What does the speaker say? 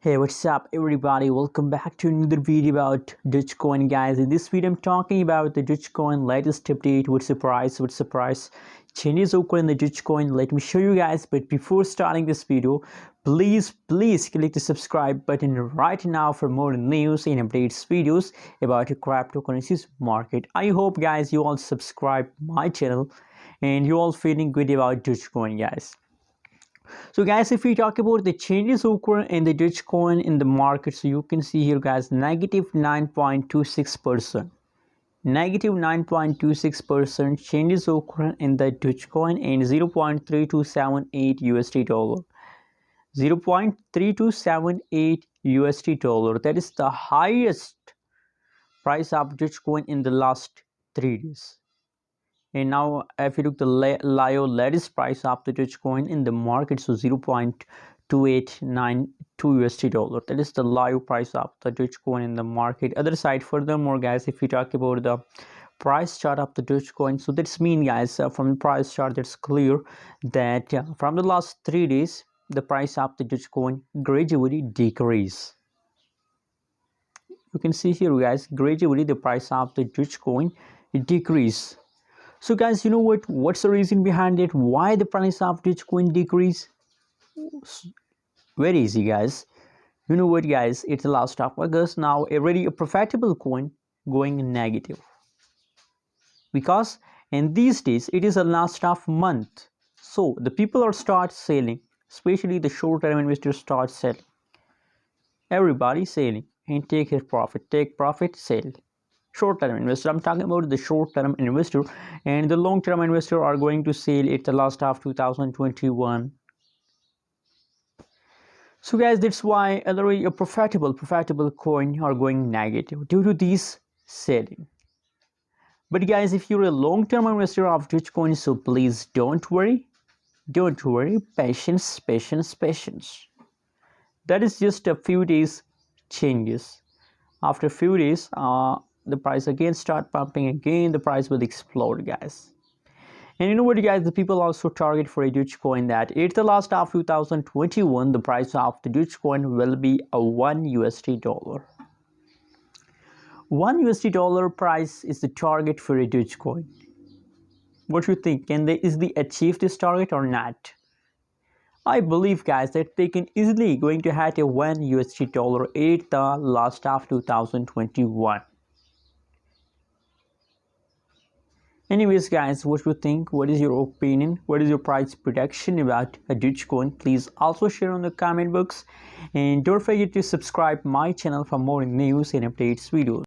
Hey, what's up everybody? Welcome back to another video about Dogecoin, guys. In this video I'm talking about the Dogecoin latest update. What's the price changes occur in the Dogecoin. Let me show you guys, but before starting this video, please click the subscribe button right now for more news and updates videos about the cryptocurrencies market. I hope guys you all subscribe my channel and you all feeling good about Dogecoin, guys. So guys, if we talk about the changes occur in the Dogecoin in the market, so you can see here guys, negative 9.26%. Negative 9.26% changes occur in the Dogecoin and 0.3278 USD dollar. 0.3278 USD dollar. That is the highest price of Dogecoin in the last 3 days. And now if you look the latest price of the Dogecoin in the market, so 0.2892 USD dollar. That is the live price of the Dogecoin in the market. Other side, furthermore guys, if we talk about the price chart of the Dogecoin, so that's mean guys, from the price chart that's clear that from the last 3 days the price of the Dogecoin gradually decrease. You can see here guys, gradually the price of the Dogecoin decrease. So guys, you know what's the reason behind it? Why the price of Dogecoin decrease? Very easy guys. You know what guys, it's the last of August now, already a profitable coin going negative, because in these days it is the last of month, so the people are start selling, especially the short-term investors start selling. Everybody selling and take profit, sell. Short-term investor, I'm talking about the short-term investor, and the long-term investor are going to sell at the last of 2021. So guys, that's why already a profitable coin are going negative due to this selling. But guys, if you're a long-term investor of Dogecoin, so please don't worry, patience. That is just a few days changes. After a few days the price again start pumping again, the price will explode guys. And you know what guys, the people also target for a Dogecoin that at the last of 2021 the price of the Dogecoin will be a $1 USD. $1 USD price is the target for a Dogecoin. What do you think? Is they achieve this target or not? I believe guys that they can easily going to hit a $1 USD at the last of 2021. Anyways guys, what do you think? What is your opinion? What is your price prediction about a Dogecoin? Please also share on the comment box, and don't forget to subscribe my channel for more news and updates videos.